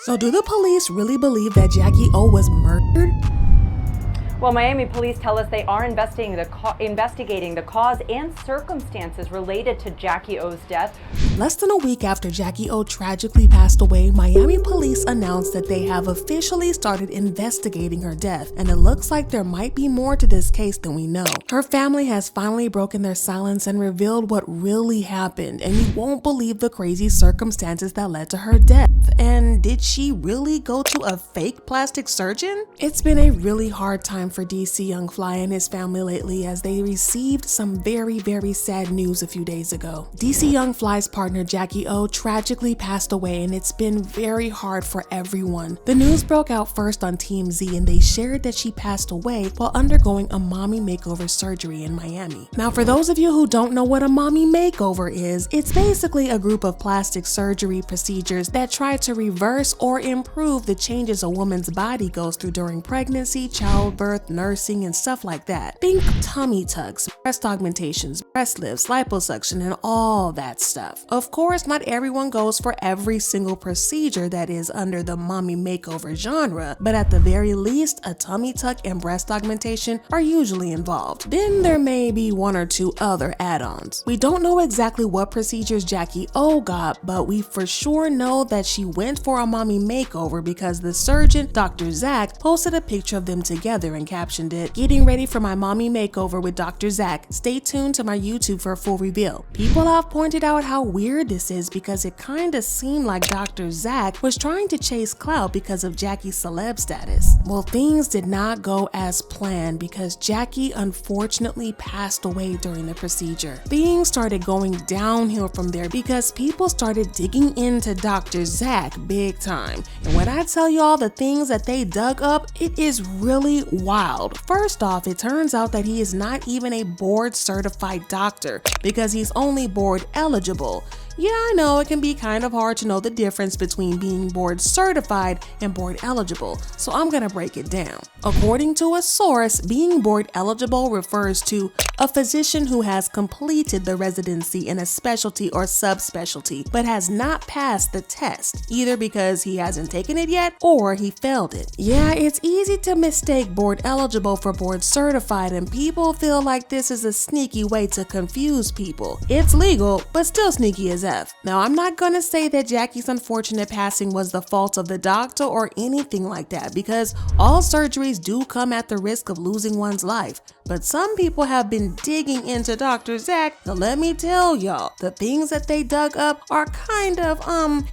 So do the police really believe that Jackie O was murdered? Well, Miami police tell us they are investigating the cause and circumstances related to Jackie O's death. Less than a week after Jackie O tragically passed away, Miami police announced that they have officially started investigating her death, and it looks like there might be more to this case than we know. Her family has finally broken their silence and revealed what really happened, and you won't believe the crazy circumstances that led to her death. And did she really go to a fake plastic surgeon? It's been a really hard time for DC Young Fly and his family lately as they received some very sad news a few days ago. DC Young Fly's partner Jackie O tragically passed away, and it's been very hard for everyone. The news broke out first on TMZ, and they shared that she passed away while undergoing a mommy makeover surgery in Miami. Now, for those of you who don't know what a mommy makeover is, it's basically a group of plastic surgery procedures that try to reverse or improve the changes a woman's body goes through during pregnancy, childbirth, nursing, and stuff like that. Think tummy tucks, breast augmentations, breast lifts, liposuction, and all that stuff. Of course, not everyone goes for every single procedure that is under the mommy makeover genre, but at the very least, a tummy tuck and breast augmentation are usually involved. Then there may be one or two other add-ons. We don't know exactly what procedures Jackie O got, but we for sure know that she went for a mommy makeover because the surgeon, Dr. Zach, posted a picture of them together and captioned it, "Getting ready for my mommy makeover with Dr. Zach. Stay tuned to my YouTube for a full reveal." People have pointed out how weird this is because it kinda seemed like Dr. Zach was trying to chase clout because of Jackie's celeb status. Well, things did not go as planned because Jackie unfortunately passed away during the procedure. Things started going downhill from there because people started digging into Dr. Zach big time. And when I tell y'all the things that they dug up, it is really wild. First off, it turns out that he is not even a board certified doctor because he's only board eligible. Yeah, I know it can be kind of hard to know the difference between being board certified and board eligible, so I'm gonna break it down. According to a source, being board eligible refers to a physician who has completed the residency in a specialty or subspecialty, but has not passed the test, either because he hasn't taken it yet or he failed it. Yeah, it's easy to mistake board eligible for board certified, and people feel like this is a sneaky way to confuse people. It's legal, but still sneaky as F. Now, I'm not gonna say that Jackie's unfortunate passing was the fault of the doctor or anything like that, because all surgeries do come at the risk of losing one's life. But some people have been digging into Dr. Zach, so let me tell y'all, the things that they dug up are kind of,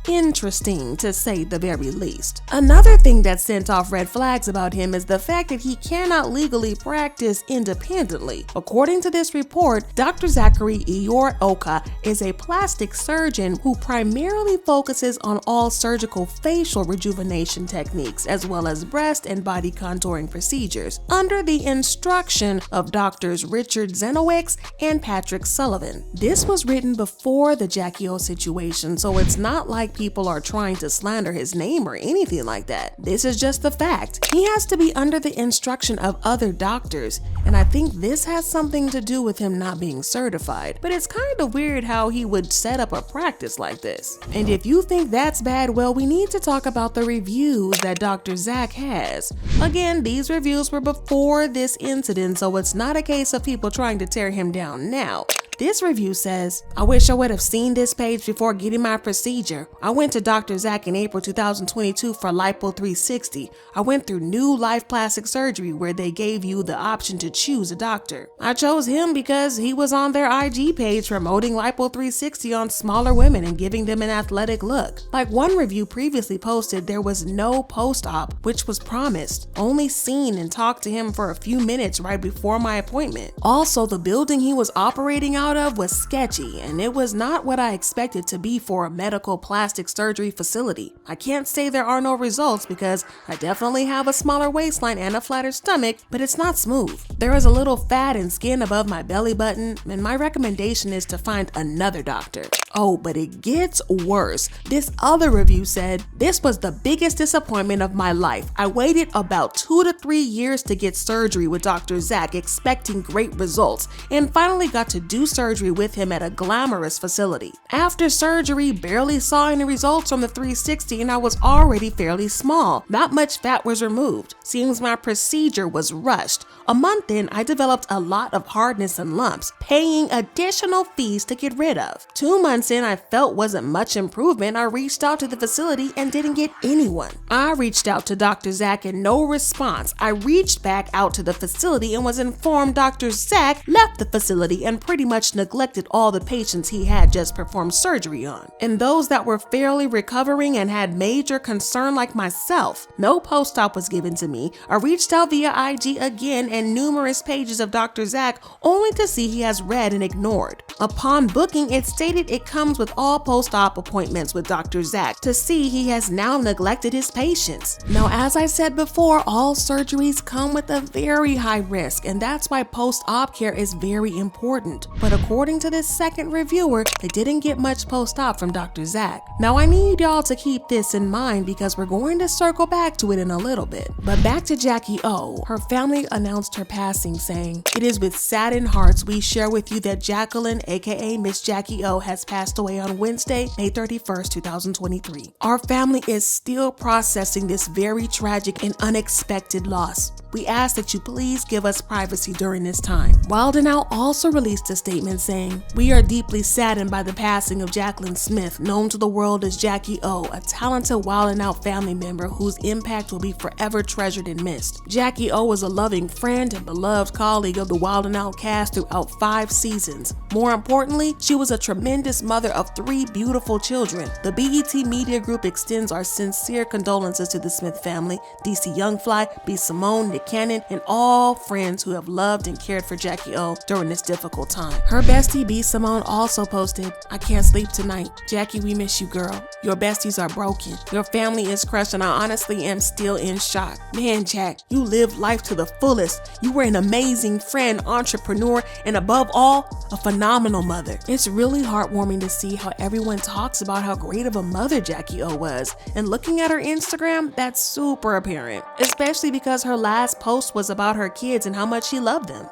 interesting to say the very least. Another thing that sent off red flags about him is the fact that he cannot legally practice independently. According to this report, Dr. Zachary Iyor-Oka is a plastic surgeon who primarily focuses on all surgical facial rejuvenation techniques, as well as breast and body contouring procedures, under the instruction of doctors Richard Zenowicz and Patrick Sullivan. This was written before the Jackie O situation, so it's not like people are trying to slander his name or anything like that. This is just the fact. He has to be under the instruction of other doctors, and I think this has something to do with him not being certified. But it's kind of weird how he would set up a practice like this. And if you think that's bad, well, we need to talk about the reviews that Dr. Zach has. Again, these reviews were before this incident, so it's not a case of people trying to tear him down now. This review says, "I wish I would have seen this page before getting my procedure. I went to Dr. Zach in April 2022 for Lipo 360. I went through New Life Plastic Surgery where they gave you the option to choose a doctor. I chose him because he was on their IG page promoting Lipo 360 on smaller women and giving them an athletic look. Like one review previously posted, there was no post-op, which was promised. Only seen and talked to him for a few minutes right before my appointment. Also, the building he was operating out of was sketchy, and it was not what I expected to be for a medical plastic surgery facility. I can't say there are no results because I definitely have a smaller waistline and a flatter stomach, but it's not smooth. There is a little fat and skin above my belly button, and my recommendation is to find another doctor." Oh, but it gets worse. This other review said, "This was the biggest disappointment of my life. I waited about 2 to 3 years to get surgery with Dr. Zach, expecting great results, and finally got to do surgery with him at a glamorous facility. After surgery, barely saw any results from the 360 and I was already fairly small. Not much fat was removed. Seems my procedure was rushed. A month in, I developed a lot of hardness and lumps, paying additional fees to get rid of. 2 months in, I felt wasn't much improvement. I reached out to the facility and didn't get anyone. I reached out to Dr. Zach and no response. I reached back out to the facility and was informed Dr. Zach left the facility and pretty much neglected all the patients he had just performed surgery on. And those that were fairly recovering and had major concern like myself. No post-op was given to me. I reached out via IG again and numerous pages of Dr. Zach only to see he has read and ignored. Upon booking, it stated it comes with all post-op appointments with Dr. Zach to see he has now neglected his patients. Now, as I said before, all surgeries come with a very high risk, and that's why post-op care is very important. But according to this second reviewer, they didn't get much post-op from Dr. Zach. Now, I need y'all to keep this in mind because we're going to circle back to it in a little bit. But back to Jackie O. Her family announced her passing, saying, "It is with saddened hearts we share with you that Jacqueline, aka Miss Jackie O, has passed away on Wednesday, May 31st, 2023. Our family is still processing this very tragic and unexpected loss. We ask that you please give us privacy during this time." Wild 'N Out also released a statement saying, "We are deeply saddened by the passing of Jacqueline Smith, known to the world as Jackie O, a talented Wild 'N Out family member whose impact will be forever treasured and missed. Jackie O was a loving friend and beloved colleague of the Wild 'N Out cast throughout 5 seasons. More importantly, she was a tremendous mother of 3 beautiful children. The BET Media Group extends our sincere condolences to the Smith family, DC Young Fly, B. Simone, Nick Cannon, and all friends who have loved and cared for Jackie O during this difficult time." Her bestie, B. Simone, also posted, "I can't sleep tonight. Jackie, we miss you, girl. Your besties are broken. Your family is crushed, and I honestly am still in shock. Man, Jack, you lived life to the fullest. You were an amazing friend, entrepreneur, and above all, a phenomenal mother." It's really heartwarming to see how everyone talks about how great of a mother Jackie O was. And looking at her Instagram, that's super apparent, especially because her last post was about her kids and how much she loved them.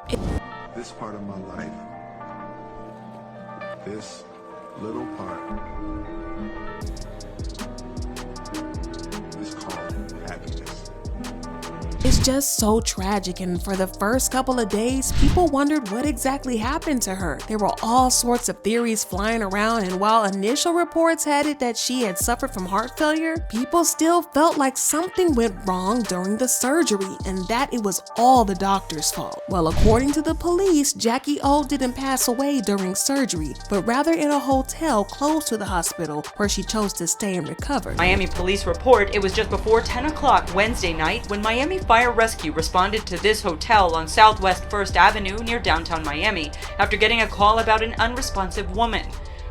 This part of my life, this little part, is called happiness. It's just so tragic, and for the first couple of days, people wondered what exactly happened to her. There were all sorts of theories flying around, and while initial reports had it that she had suffered from heart failure, people still felt like something went wrong during the surgery and that it was all the doctor's fault. Well, according to the police, Jackie O didn't pass away during surgery, but rather in a hotel close to the hospital where she chose to stay and recover. Miami police report it was just before 10 o'clock Wednesday night when Miami Fire Rescue responded to this hotel on Southwest 1st Avenue near downtown Miami after getting a call about an unresponsive woman.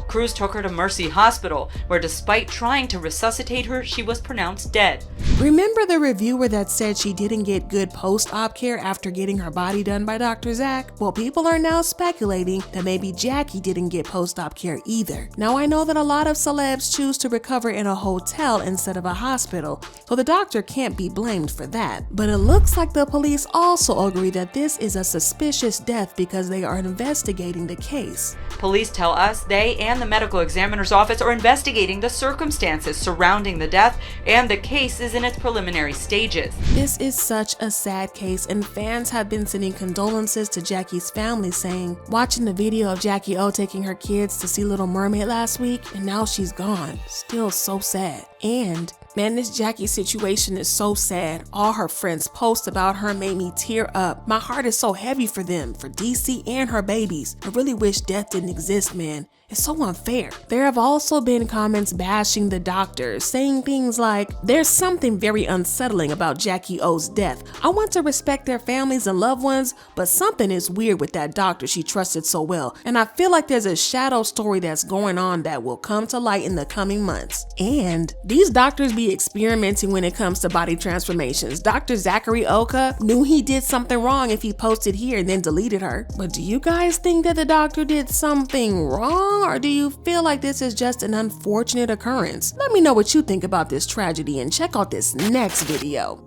Crews took her to Mercy Hospital, where despite trying to resuscitate her, she was pronounced dead. Remember the reviewer that said she didn't get good post-op care after getting her body done by Dr. Zach? Well, people are now speculating that maybe Jackie didn't get post-op care either. Now, I know that a lot of celebs choose to recover in a hotel instead of a hospital, so the doctor can't be blamed for that. But it looks like the police also agree that this is a suspicious death because they are investigating the case. Police tell us they and the medical examiner's office are investigating the circumstances surrounding the death, and the case is in its preliminary stages. This is such a sad case, and fans have been sending condolences to Jackie's family, saying, "Watching the video of Jackie O taking her kids to see Little Mermaid last week, and now she's gone. Still so sad." And man, this Jackie situation is so sad. All her friends' posts about her made me tear up. My heart is so heavy for them, for DC and her babies. I really wish death didn't exist, man. It's so unfair. There have also been comments bashing the doctors, saying things like, "There's something very unsettling about Jackie O's death. I want to respect their families and loved ones, but something is weird with that doctor she trusted so well, and I feel like there's a shadow story that's going on that will come to light in the coming months." And these doctors be experimenting when it comes to body transformations. Dr. Zachary Oka knew he did something wrong if he posted here and then deleted her. But do you guys think that the doctor did something wrong? or do you feel like this is just an unfortunate occurrence? Let me know what you think about this tragedy and check out this next video.